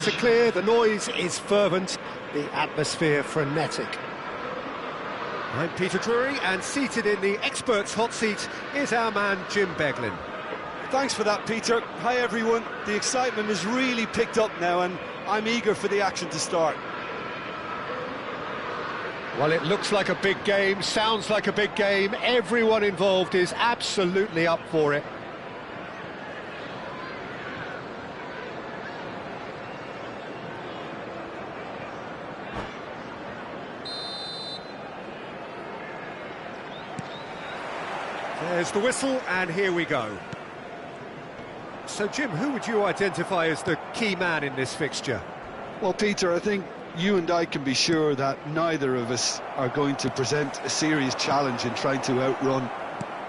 To clear, the noise is fervent, the atmosphere frenetic. I'm Peter Drury, and seated in the experts' hot seat is our man Jim Beglin. Thanks for that, Peter. Hi everyone. The excitement has really picked up now and I'm eager for the action to start. Well, it looks like a big game, sounds like a big game. Everyone involved is absolutely up for it. There's the whistle, and here we go. So, Jim, who would you identify as the key man in this fixture? Well, Peter, I think you and I can be sure that neither of us are going to present a serious challenge in trying to outrun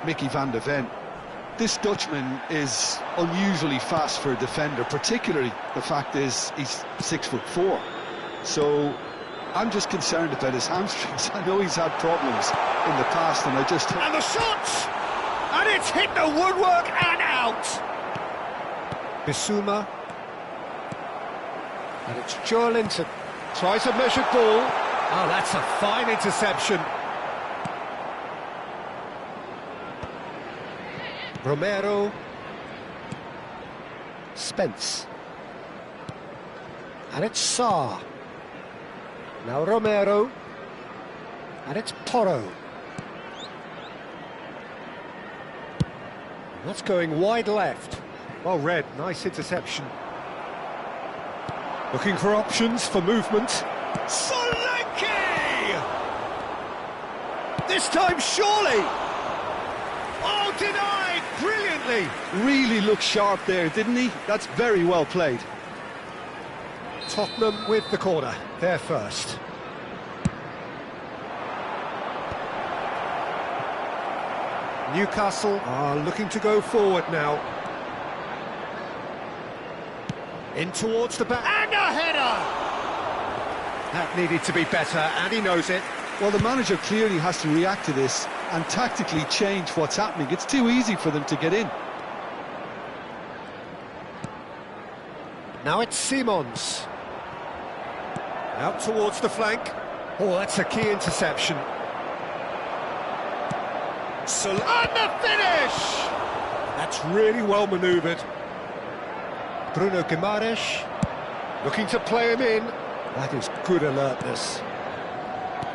Mickey van de Ven. This Dutchman is unusually fast for a defender, particularly the fact is he's 6'4". So I'm just concerned about his hamstrings. I know he's had problems in the past, and I just... And the shot! And it's hit the woodwork and out! Bissouma. And it's Joelinton. Tries a measured ball. Oh, that's a fine interception. Romero. Spence. And it's Sarr. Now Romero. And it's Porro. That's going wide left. Well read, nice interception. Looking for options for movement. Solanke! This time surely! Oh, denied! Brilliantly! Really looked sharp there, didn't he? That's very well played. Tottenham with the corner, they're first. Newcastle are looking to go forward now. In towards the back, and a header! That needed to be better, and he knows it. Well, the manager clearly has to react to this and tactically change what's happening. It's too easy for them to get in. Now it's Simons. Out towards the flank. Oh, that's a key interception. And the finish! That's really well manoeuvred. Bruno Guimaraes looking to play him in. That is good alertness.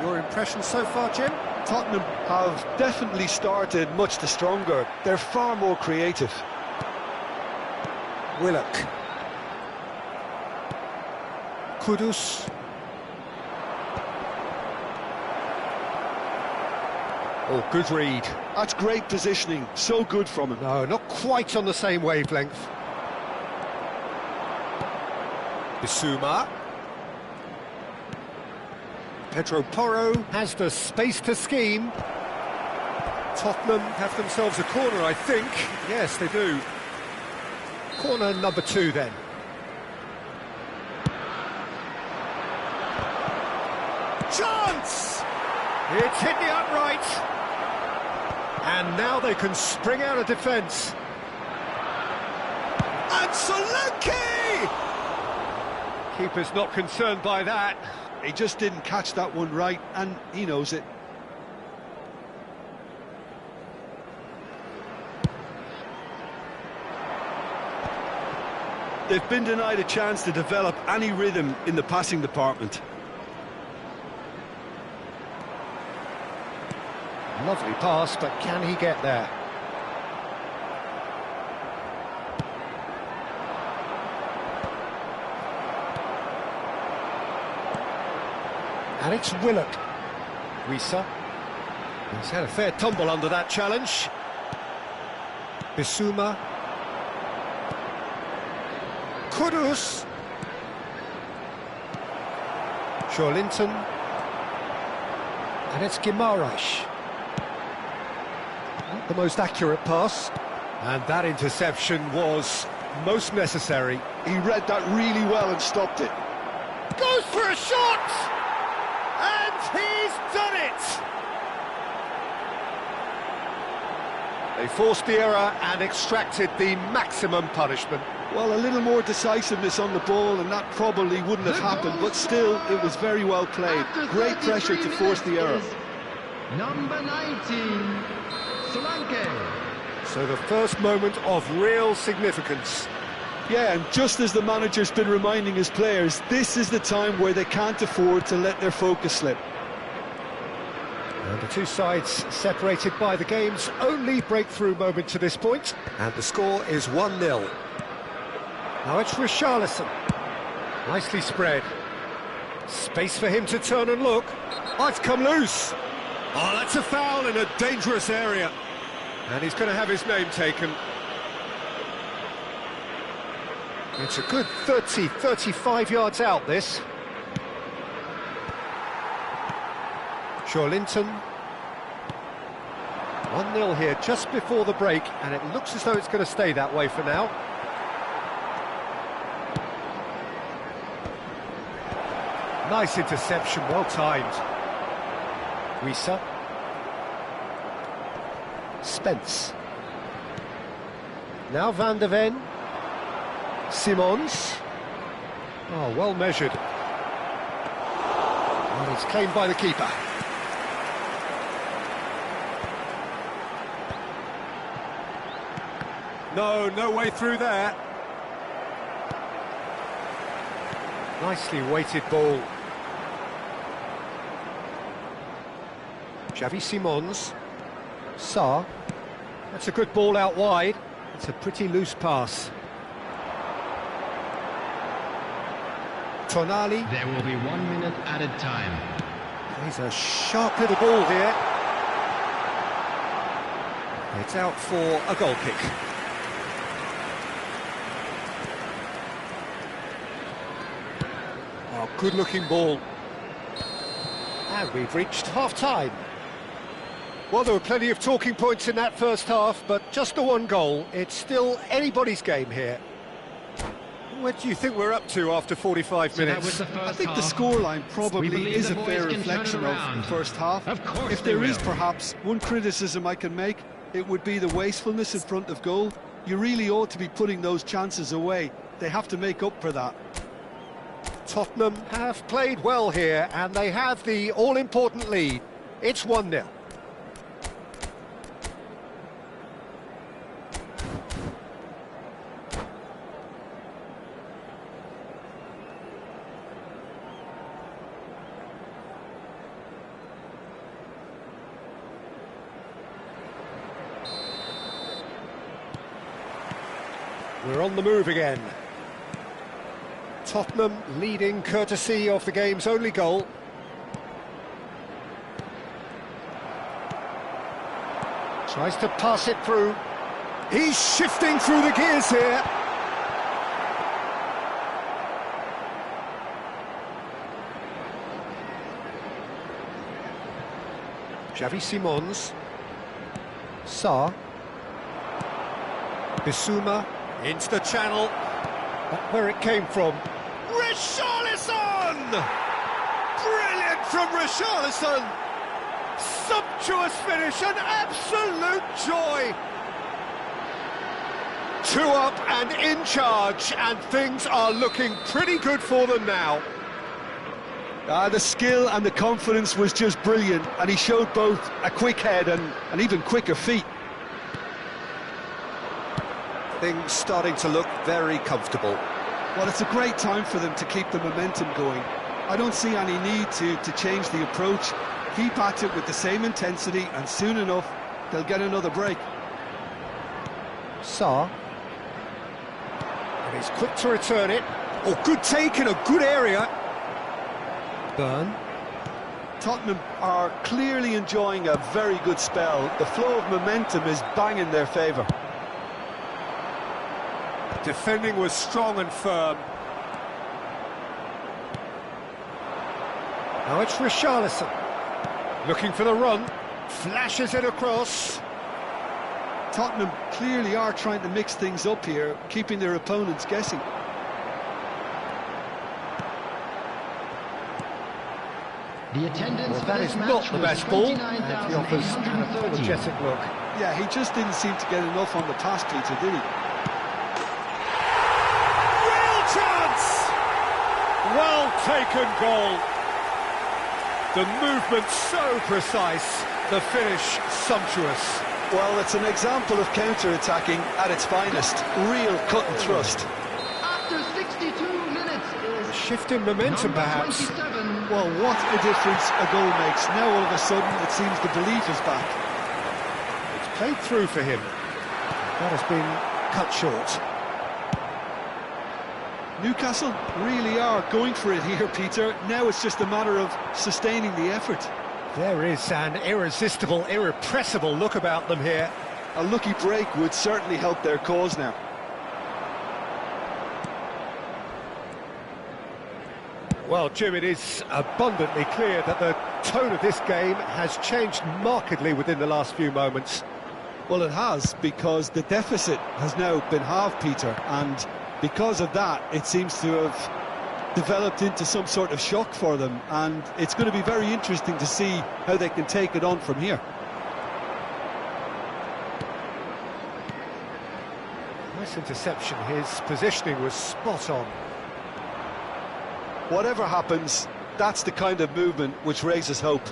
Your impression so far, Jim? Tottenham have definitely started much the stronger. They're far more creative. Willock. Kudus. Oh, good read. That's great positioning. So good from him. No, not quite on the same wavelength. Bissouma. Pedro Porro has the space to scheme. Tottenham have themselves a corner, I think. Yes, they do. Corner number 2, then. Chance! It's hit the upright. And now they can spring out of defence. And Solanke! Keeper's not concerned by that. He just didn't catch that one right, and he knows it. They've been denied a chance to develop any rhythm in the passing department. Lovely pass, but can he get there? And it's Willock. Wissa. He's had a fair tumble under that challenge. Bissouma. Kudus. Joelinton. And it's Guimaraes. Not the most accurate pass. And that interception was most necessary. He read that really well and stopped it. Goes for a shot! And he's done it! They forced the error and extracted the maximum punishment. Well, a little more decisiveness on the ball, and that probably wouldn't have happened, but still, it was very well played. Great pressure to force the error. Number 19, Solanke. So the first moment of real significance. Yeah, and just as the manager's been reminding his players, this is the time where they can't afford to let their focus slip. And the two sides separated by the game's only breakthrough moment to this point. And the score is 1-0. Now it's Richarlison. Nicely spread. Space for him to turn and look. Oh, it's come loose. Oh, that's a foul in a dangerous area. And he's going to have his name taken. It's a good 30, 35 yards out, this. Linton. 1-0 here just before the break, and it looks as though it's going to stay that way for now. Nice interception, well timed. Wissa. Spence. Now Van de Ven. Simons. Oh, well measured. And it's claimed by the keeper. No way through there. Nicely weighted ball. Xavi Simons. Sarr. That's a good ball out wide. It's a pretty loose pass. Tonali. There will be 1 minute added time. He's a sharp little ball here. It's out for a goal kick. Oh, good-looking ball. And we've reached half-time. Well, there were plenty of talking points in that first half, but just the one goal. It's still anybody's game here. What do you think we're up to after 45 minutes? I think the scoreline probably is a fair reflection of the first half. If there is perhaps one criticism I can make, it would be the wastefulness in front of goal. You really ought to be putting those chances away. They have to make up for that. Tottenham have played well here, and they have the all-important lead. It's 1-0. We're on the move again. Tottenham leading courtesy of the game's only goal. Tries to pass it through. He's shifting through the gears here. Xavi Simons. Sarr. Bissouma. Into the channel. That's where it came from. Richarlison! Brilliant from Richarlison! Sumptuous finish, an absolute joy! 2 up and in charge, and things are looking pretty good for them now. The skill and the confidence was just brilliant, and he showed both a quick head and even quicker feet. Things starting to look very comfortable. Well, it's a great time for them to keep the momentum going. I don't see any need to change the approach. Keep at it with the same intensity, and soon enough, they'll get another break. Sarr. And he's quick to return it. Oh, good take in a good area. Burn. Tottenham are clearly enjoying a very good spell. The flow of momentum is bang in their favour. Defending was strong and firm. Now it's Richarlison. Looking for the run. Flashes it across. Tottenham clearly are trying to mix things up here, keeping their opponents guessing. The attendance well, that is not the best ball. And he offers an apologetic look. Yeah, he just didn't seem to get enough on the pass, Peter, did he? Well taken goal. The movement so precise, the finish sumptuous. Well, it's an example of counter-attacking at its finest. Real cut and thrust. After 62 minutes is Shift in momentum, number perhaps. 27. Well, what a difference a goal makes. Now all of a sudden it seems the belief is back. It's played through for him. That has been cut short. Newcastle really are going for it here, Peter. Now it's just a matter of sustaining the effort. There is an irresistible, irrepressible look about them here. A lucky break would certainly help their cause now. Well, Jim, it is abundantly clear that the tone of this game has changed markedly within the last few moments. Well, it has, because the deficit has now been halved, Peter, and because of that, it seems to have developed into some sort of shock for them, and it's going to be very interesting to see how they can take it on from here. Nice interception. His positioning was spot on. Whatever happens, that's the kind of movement which raises hope.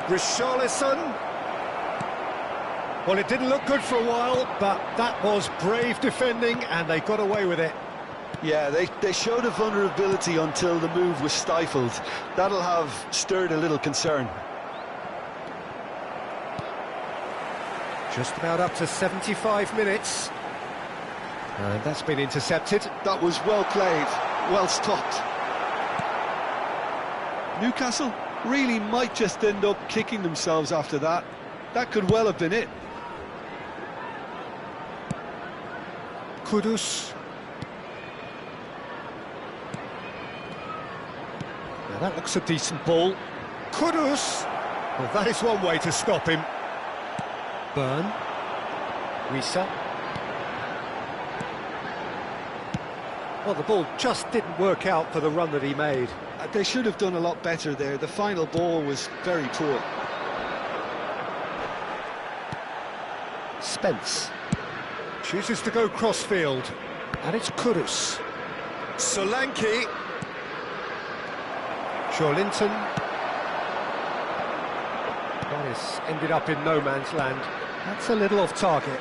Richarlison. Well, it didn't look good for a while, but that was brave defending, and they got away with it. Yeah, they showed a vulnerability until the move was stifled. That'll have stirred a little concern. Just about up to 75 minutes. And that's been intercepted. That was well played, well stopped. Newcastle really might just end up kicking themselves after that. That could well have been it. Kudus. Now that looks a decent ball. Kudus! Well, that is one way to stop him. Burn. Wisa. Well, the ball just didn't work out for the run that he made. They should have done a lot better there. The final ball was very poor. Spence chooses to go cross-field, and it's Kudus. Solanke. Joelinton. That is ended up in no man's land. That's a little off target.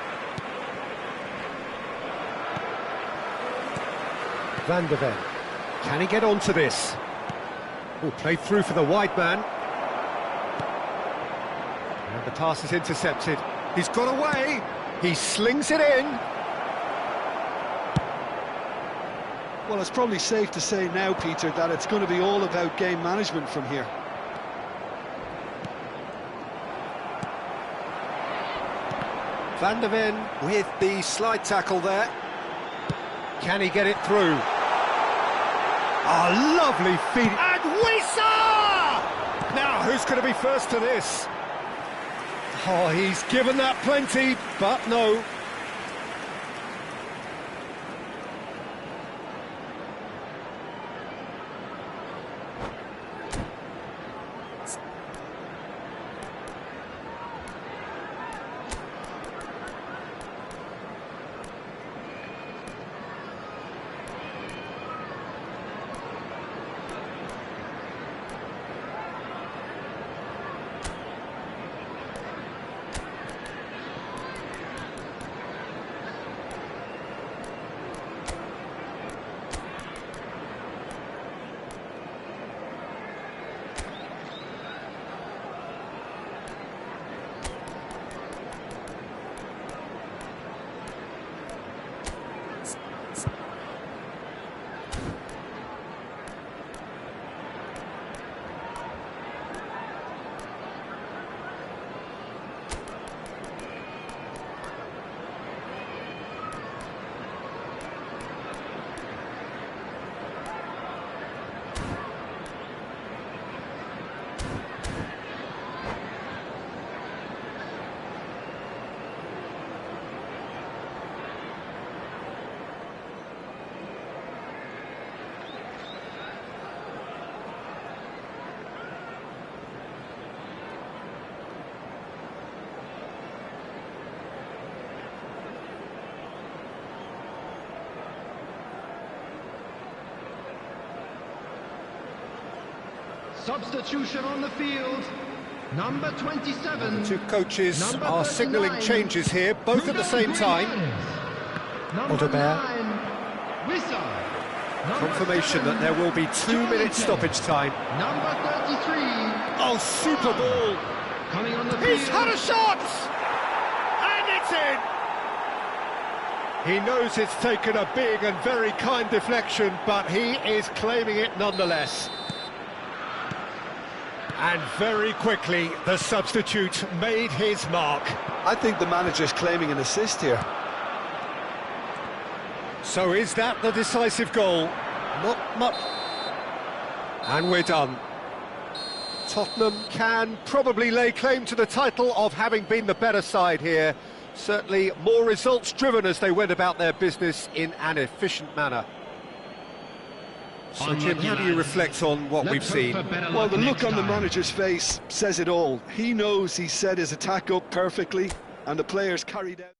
Van der Ven. Can he get onto this? Oh, played through for the wide man. And the pass is intercepted. He's got away. He slings it in. Well, it's probably safe to say now, Peter, that it's going to be all about game management from here. Van der Ven with the slide tackle there. Can he get it through? A lovely feed. And Wisa! Now, who's going to be first to this? Oh, he's given that plenty, but no. Substitution on the field. Number 27. The two coaches Number are 39. signalling changes here, both at the same time. Number Audebert. 9, Wissa. Number Confirmation 7, that there will be 2 minutes stoppage time. Number 33. Oh, super ball! Coming on the He's field. had a shot! And it's in! He knows it's taken a big and very kind deflection, but he is claiming it nonetheless. And very quickly, the substitute made his mark. I think the manager's claiming an assist here. So is that the decisive goal? Not much. And we're done. Tottenham can probably lay claim to the title of having been the better side here. Certainly more results-driven as they went about their business in an efficient manner. So, Jim, how do you reflect on what we've seen? Well, the look on the manager's face says it all. He knows he set his attack up perfectly, and the players carried out.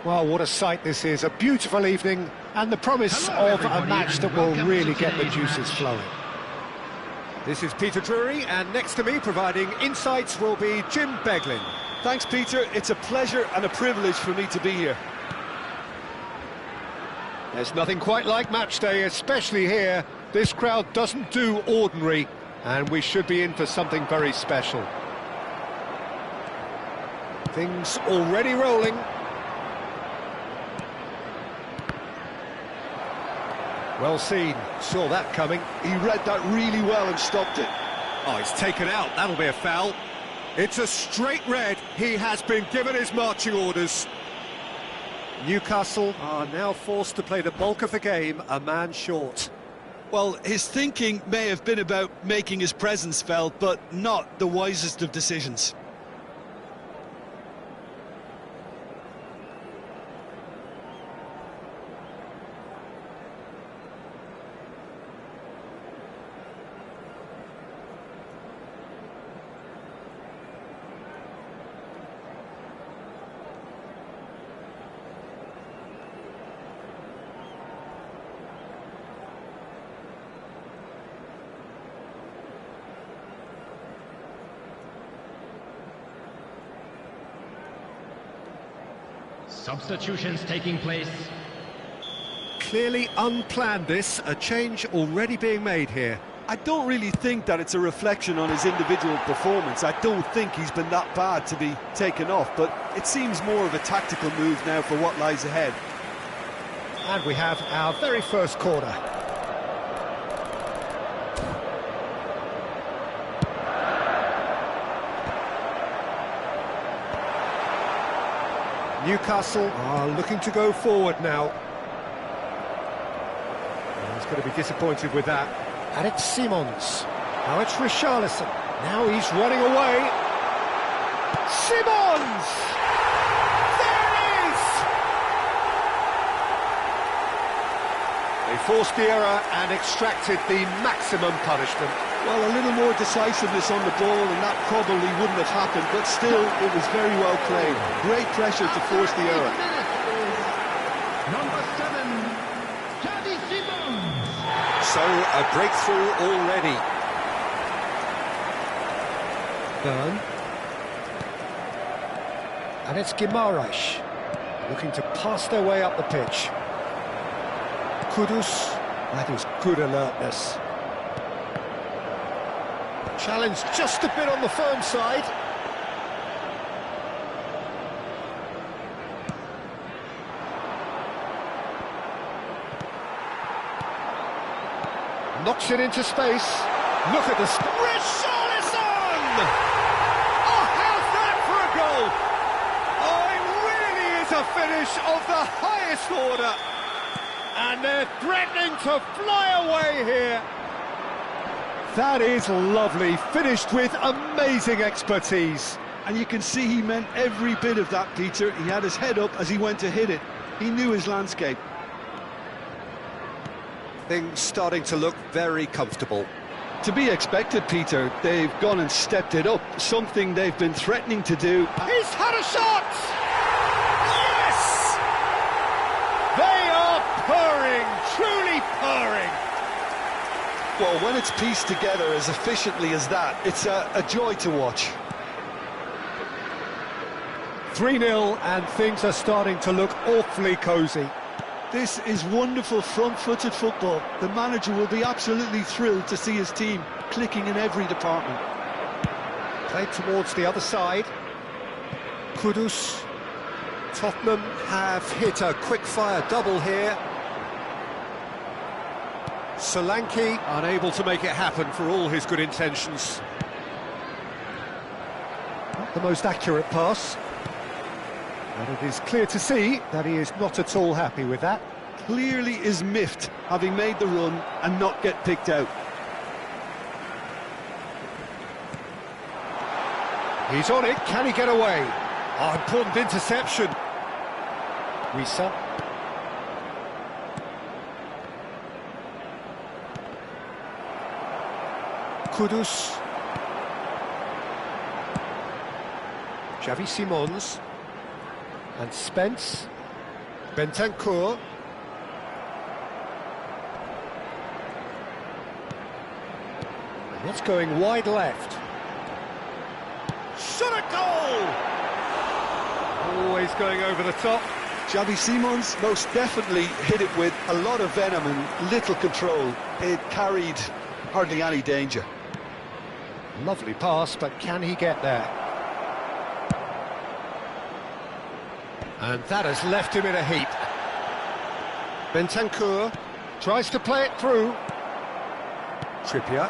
Well, what a sight this is. A beautiful evening and the promise Hello, of a everybody, match that and will welcome really to get the today's juices match. flowing. This is Peter Drury, and next to me providing insights will be Jim Beglin. Thanks, Peter. It's a pleasure and a privilege for me to be here. There's nothing quite like match day, especially here. This crowd doesn't do ordinary, and we should be in for something very special. Things already rolling. Well seen, saw that coming. He read that really well and stopped it. Oh, it's taken out, that'll be a foul. It's a straight red, he has been given his marching orders. Newcastle are now forced to play the bulk of the game a man short. Well, his thinking may have been about making his presence felt, but not the wisest of decisions. Substitutions taking place. Clearly unplanned this, a change already being made here. I don't really think that it's a reflection on his individual performance. I don't think he's been that bad to be taken off, but it seems more of a tactical move now for what lies ahead. And we have our very first corner. Newcastle are looking to go forward now. He's going to be disappointed with that. And it's Simons. Now it's Richarlison. Now he's running away. Simons! There it is! They forced the error and extracted the maximum punishment. Well, a little more decisiveness on the ball and that probably wouldn't have happened, but still, it was very well played. Great pressure to force the error. Number 7, Xavi Simons. So, a breakthrough already. Byrne. And it's Guimaraes, looking to pass their way up the pitch. Kudus, that is good alertness. Challenge just a bit on the firm side. Knocks it into space. Look at this. Richarlison! Oh, how's that for a goal? Oh, it really is a finish of the highest order. And they're threatening to fly away here. That is lovely, finished with amazing expertise. And you can see he meant every bit of that, Peter. He had his head up as he went to hit it. He knew his landscape. Things starting to look very comfortable. To be expected, Peter. They've gone and stepped it up, something they've been threatening to do. He's had a shot! Yes! They are purring, truly purring. Well, when it's pieced together as efficiently as that, it's a joy to watch. 3-0 and things are starting to look awfully cosy. This is wonderful front-footed football. The manager will be absolutely thrilled to see his team clicking in every department. Played towards the other side. Kudus. Tottenham have hit a quick-fire double here. Solanke unable to make it happen for all his good intentions. Not the most accurate pass. And it is clear to see that he is not at all happy with that. Clearly is miffed, having made the run and not get picked out. He's on it, can he get away? Oh, important interception. Wissa. Kudus. Xavi Simons. And Spence. Bentancur. And it's going wide left. Shot a goal! Always going over the top. Xavi Simons most definitely hit it with a lot of venom and little control. It carried hardly any danger. Lovely pass, but can he get there? And that has left him in a heap. Bentancur tries to play it through. Trippier.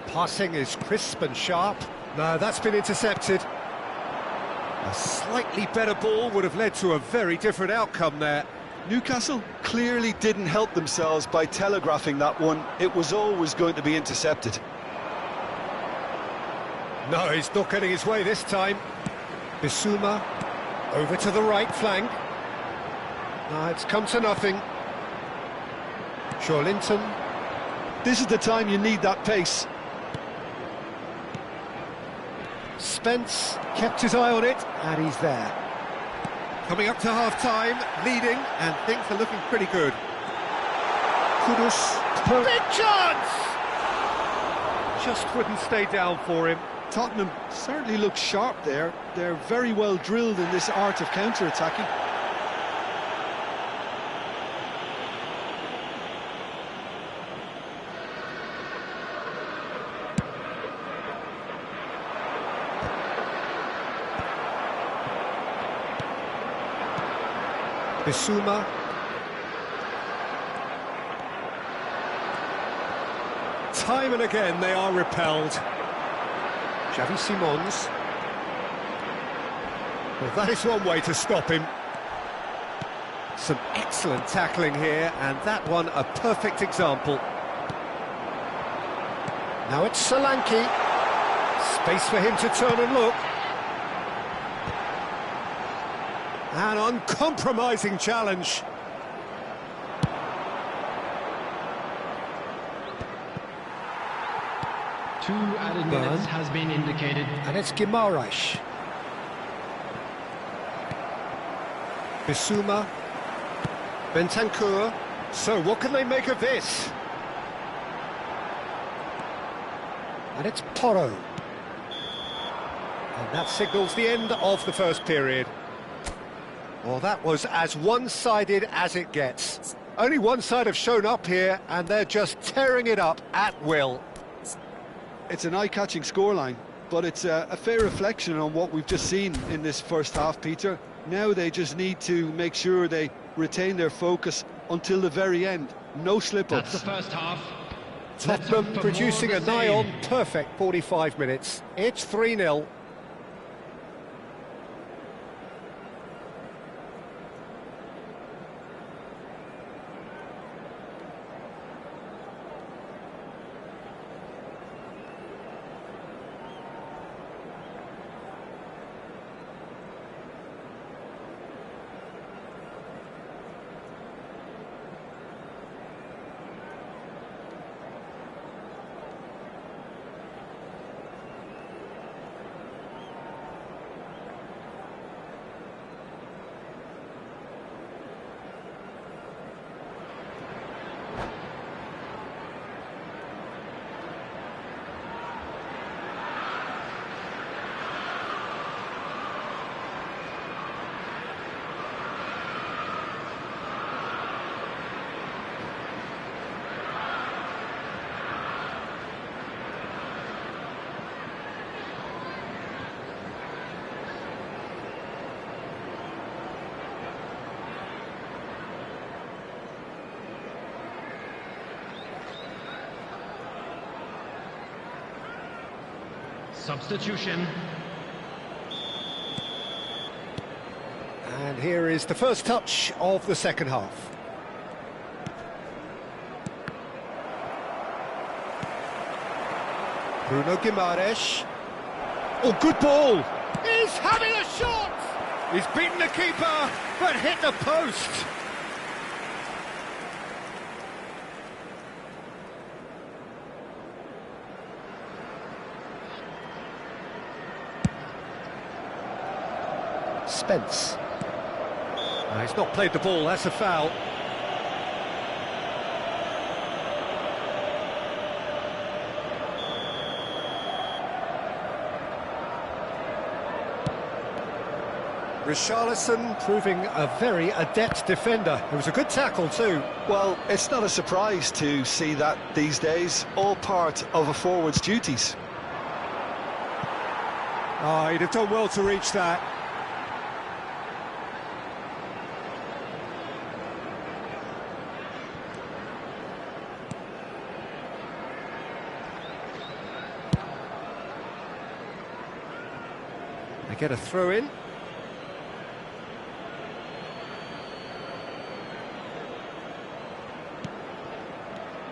Passing is crisp and sharp. No, that's been intercepted. A slightly better ball would have led to a very different outcome there. Newcastle clearly didn't help themselves by telegraphing that one. It was always going to be intercepted. No, he's not getting his way this time. Bissouma over to the right flank. No, it's come to nothing. Linton. This is the time you need that pace. Spence kept his eye on it, and he's there. Coming up to half-time, leading, and things are looking pretty good. Kudus. Big chance! Just wouldn't stay down for him. Tottenham certainly look sharp there. They're very well drilled in this art of counter-attacking. Bissouma. Time and again they are repelled. Xavi Simons. Well, that is one way to stop him. Some excellent tackling here, and that one a perfect example. Now it's Solanke. Space for him to turn and look. An uncompromising challenge. Two added minutes has been indicated. And it's Guimaraes. Bissouma. Bentancur. So what can they make of this? And it's Porro. And that signals the end of the first period. Well, that was as one-sided as it gets. Only one side have shown up here, and they're just tearing it up at will. It's an eye-catching scoreline, but it's a fair reflection on what we've just seen in this first half, Peter. Now they just need to make sure they retain their focus until the very end. No slip-ups. That's the first half. Tottenham producing a nigh-on perfect 45 minutes. It's 3-0. Substitution. And here is the first touch of the second half. Bruno Guimaraes. Oh, good ball! He's having a shot! He's beaten the keeper, but hit the post. Spence. He's not played the ball, that's a foul. Richarlison proving a very adept defender. It was a good tackle too. Well, it's not a surprise to see that these days, all part of a forward's duties. Oh, he'd have done well to reach that. They get a throw in.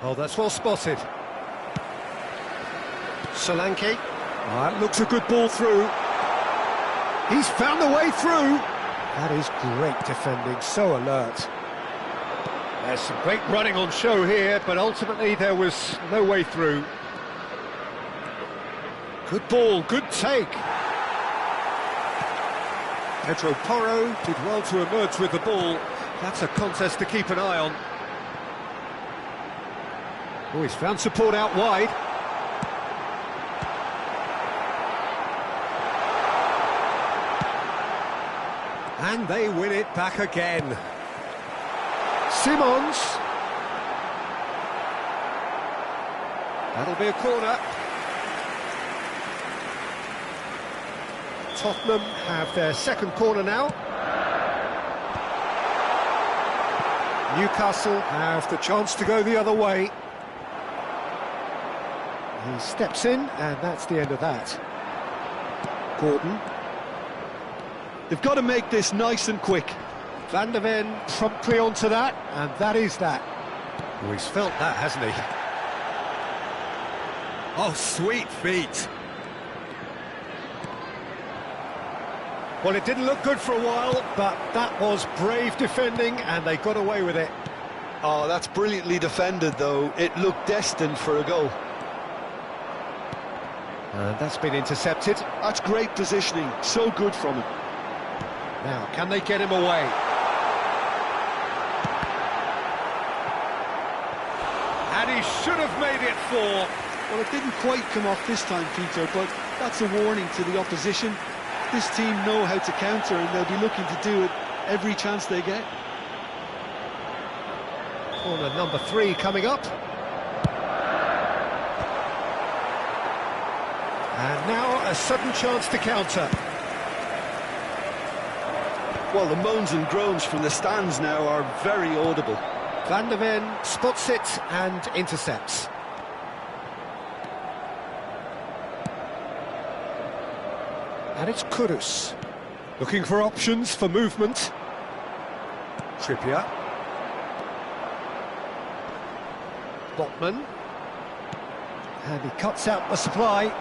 Oh, that's well spotted. Solanke. Oh, that looks a good ball through. He's found the way through. That is great defending, so alert. There's some great running on show here, but ultimately there was no way through. Good ball, good take. Pedro Porro did well to emerge with the ball. That's a contest to keep an eye on. Oh, he's found support out wide. And they win it back again. Simons. That'll be a corner. Tottenham have their second corner now. Newcastle have the chance to go the other way. He steps in, and that's the end of that. Gordon. They've got to make this nice and quick. Van der Ven promptly onto that, and that is that. Oh, he's felt that, hasn't he? Oh, sweet feet. Well, it didn't look good for a while, but that was brave defending, and they got away with it. Oh, that's brilliantly defended, though. It looked destined for a goal. And that's been intercepted. That's great positioning, so good from him. Now, can they get him away? And he should have made it 4. Well, it didn't quite come off this time, Peter, but that's a warning to the opposition. This team know how to counter, and they'll be looking to do it every chance they get. Corner number 3 coming up. And now a sudden chance to counter. Well, the moans and groans from the stands now are very audible. Van der Ven spots it and intercepts. And it's Kudus. Looking for options for movement. Trippier. Botman. And he cuts out the supply.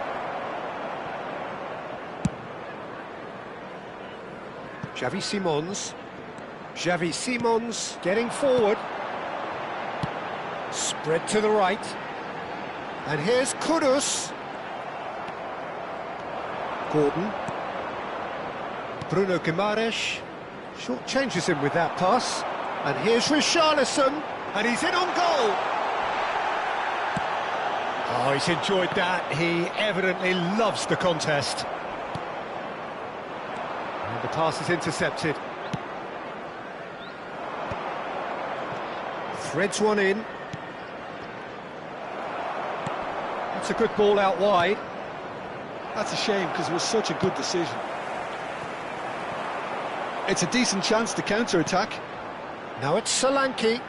Xavi Simons. Xavi Simons getting forward. Spread to the right. And here's Kudus. Gordon. Bruno Guimaraes. Short changes him with that pass. And here's Richarlison. And he's in on goal. Oh, he's enjoyed that. He evidently loves the contest. And the pass is intercepted. Threads one in. That's a good ball out wide. That's a shame, because it was such a good decision. It's a decent chance to counter-attack. Now it's Solanke.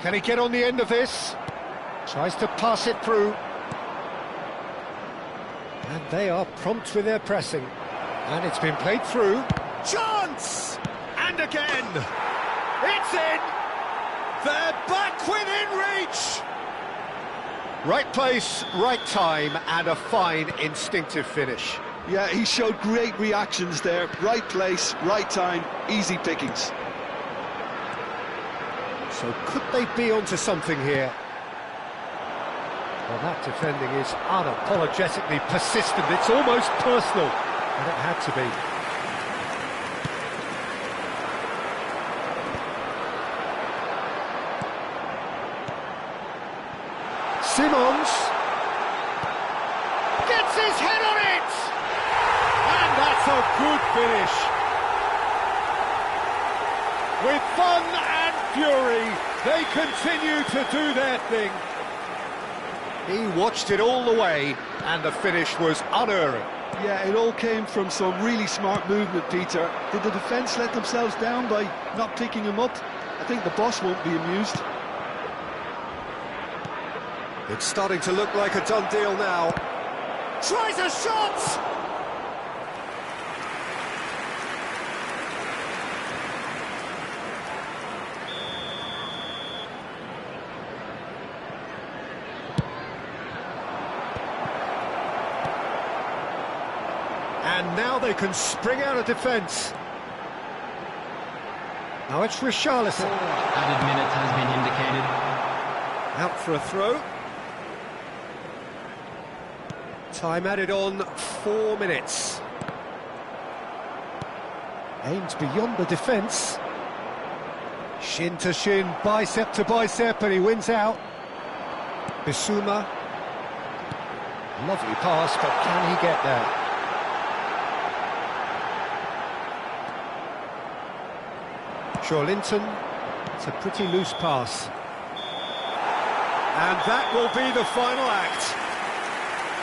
Can he get on the end of this? Tries to pass it through. And they are prompt with their pressing. And it's been played through. Chance! And again! It's in! They're back within reach! Right place, right time, and a fine instinctive finish. Yeah, he showed great reactions there. Right place, right time, easy pickings. So could they be onto something here? Well, that defending is unapologetically persistent. It's almost personal, and it had to be. responds. Gets his head on it! And that's a good finish. With fun and fury, they continue to do their thing. He watched it all the way, and the finish was unerring. Yeah, it all came from some really smart movement, Peter. Did the defence let themselves down by not picking him up? I think the boss won't be amused. It's starting to look like a done deal now. Tries a shot! And now they can spring out of defence. Now it's Richarlison. Added minutes has been indicated. Out for a throw. Time added on 4 minutes. Aims beyond the defence. Shin to shin, bicep to bicep, and he wins out. Bissouma. Lovely pass, but can he get there? Linton, it's a pretty loose pass. And that will be the final act.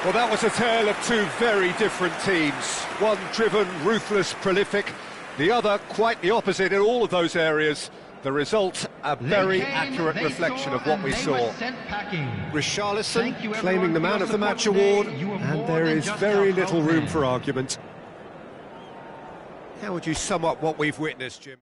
Well, that was a tale of two very different teams. One driven, ruthless, prolific. The other quite the opposite in all of those areas. The result, a very accurate reflection of what we saw. Richarlison claiming the Man of the Match award, and there is very little room for argument. How would you sum up what we've witnessed, Jim?